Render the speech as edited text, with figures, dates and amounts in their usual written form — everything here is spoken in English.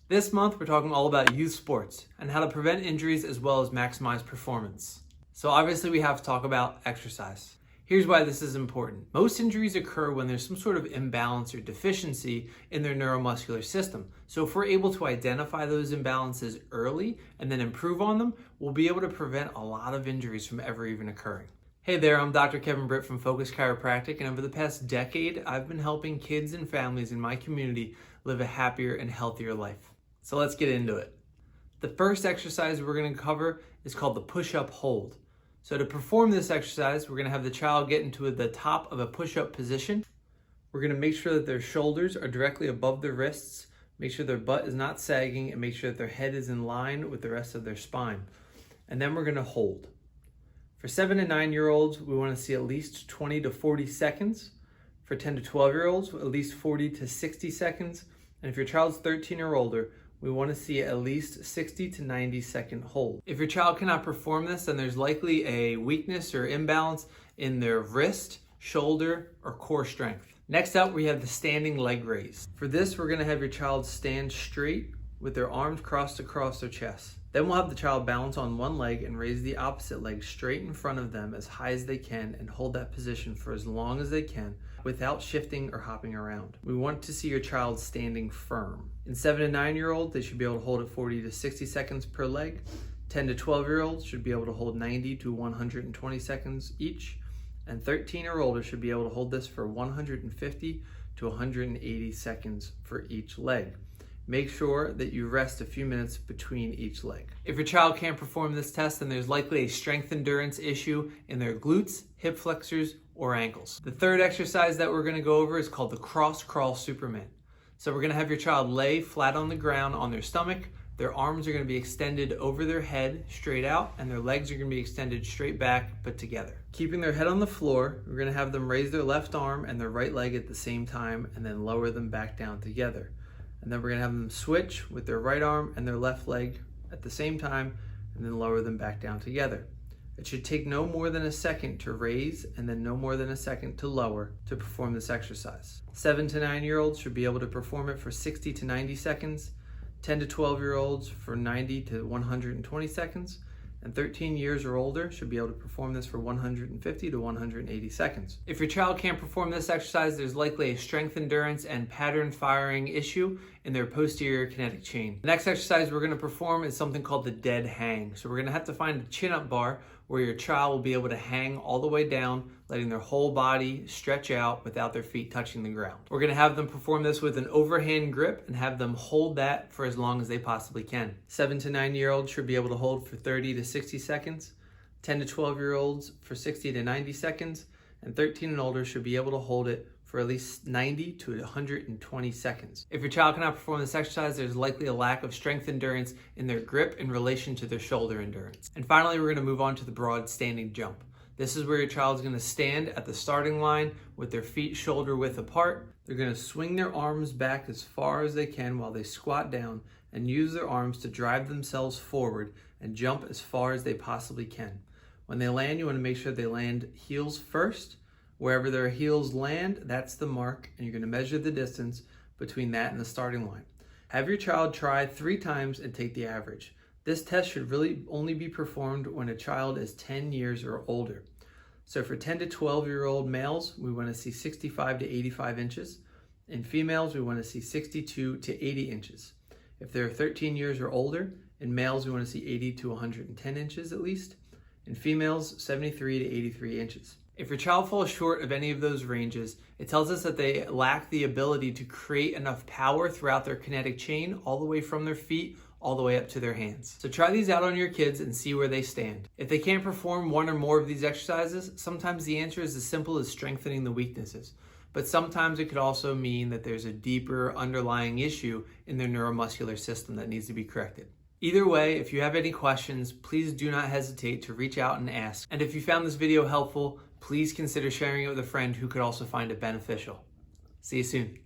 This month, we're talking all about youth sports and how to prevent injuries as well as maximize performance. So obviously we have to talk about exercise. Here's why this is important. Most injuries occur when there's some sort of imbalance or deficiency in their neuromuscular system. So if we're able to identify those imbalances early and then improve on them, we'll be able to prevent a lot of injuries from ever even occurring. Hey there, I'm Dr. Kevin Britt from Focus Chiropractic, and over the past decade, I've been helping kids and families in my community live a happier and healthier life. So let's get into it. The first exercise we're going to cover is called the Pushup Hold. So to perform this exercise, we're going to have the child get into the top of a push-up position. We're going to make sure that their shoulders are directly above their wrists, make sure their butt is not sagging, and make sure that their head is in line with the rest of their spine. And then we're going to hold. For 7 to 9-year-olds, we want to see at least 20 to 40 seconds. For 10 to 12-year-olds, at least 40 to 60 seconds. And if your child's 13 or older, we want to see at least 60 to 90 second hold. If your child cannot perform this, then there's likely a weakness or imbalance in their wrist, shoulder, or core strength. Next up, we have the standing leg raise. For this, we're going to have your child stand straight with their arms crossed across their chest. Then we'll have the child balance on one leg and raise the opposite leg straight in front of them as high as they can and hold that position for as long as they can without shifting or hopping around. We want to see your child standing firm. In 7 to 9-year-olds, they should be able to hold it 40 to 60 seconds per leg. 10 to 12-year-olds should be able to hold 90 to 120 seconds each. And 13 or older should be able to hold this for 150 to 180 seconds for each leg. Make sure that you rest a few minutes between each leg. If your child can't perform this test, then there's likely a strength endurance issue in their glutes, hip flexors, or ankles. The third exercise that we're going to go over is called the cross crawl Superman. So we're going to have your child lay flat on the ground on their stomach. Their arms are going to be extended over their head straight out, and their legs are going to be extended straight back but together. Keeping their head on the floor, we're going to have them raise their left arm and their right leg at the same time and then lower them back down together. And then we're going to have them switch with their right arm and their left leg at the same time and then lower them back down together. It should take no more than a second to raise and then no more than a second to lower to perform this exercise. 7 to 9-year-olds should be able to perform it for 60 to 90 seconds, 10 to 12-year-olds for 90 to 120 seconds, and 13 years or older should be able to perform this for 150 to 180 seconds. If your child can't perform this exercise, there's likely a strength endurance and pattern firing issue in their posterior kinetic chain. The next exercise we're going to perform is something called the dead hang. So we're going to have to find a chin-up bar where your child will be able to hang all the way down, letting their whole body stretch out without their feet touching the ground. We're going to have them perform this with an overhand grip and have them hold that for as long as they possibly can. 7 to 9-year-olds should be able to hold for 30 to 60 seconds, 10 to 12-year-olds for 60 to 90 seconds, and 13 and older should be able to hold it for at least 90 to 120 seconds. If your child cannot perform this exercise, there's likely a lack of strength endurance in their grip in relation to their shoulder endurance. And finally, we're going to move on to the broad standing jump. This is where your child is going to stand at the starting line with their feet shoulder width apart. They're going to swing their arms back as far as they can while they squat down and use their arms to drive themselves forward and jump as far as they possibly can. When they land, you want to make sure they land heels first. Wherever their heels land, that's the mark, and you're going to measure the distance between that and the starting line. Have your child try 3 times and take the average. This test should really only be performed when a child is 10 years or older. So for 10 to 12-year-old males, we want to see 65 to 85 inches. In females, we want to see 62 to 80 inches. If they're 13 years or older, in males, we want to see 80 to 110 inches at least. In females, 73 to 83 inches. If your child falls short of any of those ranges, it tells us that they lack the ability to create enough power throughout their kinetic chain, all the way from their feet, all the way up to their hands. So try these out on your kids and see where they stand. If they can't perform one or more of these exercises, sometimes the answer is as simple as strengthening the weaknesses. But sometimes it could also mean that there's a deeper underlying issue in their neuromuscular system that needs to be corrected. Either way, if you have any questions, please do not hesitate to reach out and ask. And if you found this video helpful, please consider sharing it with a friend who could also find it beneficial. See you soon.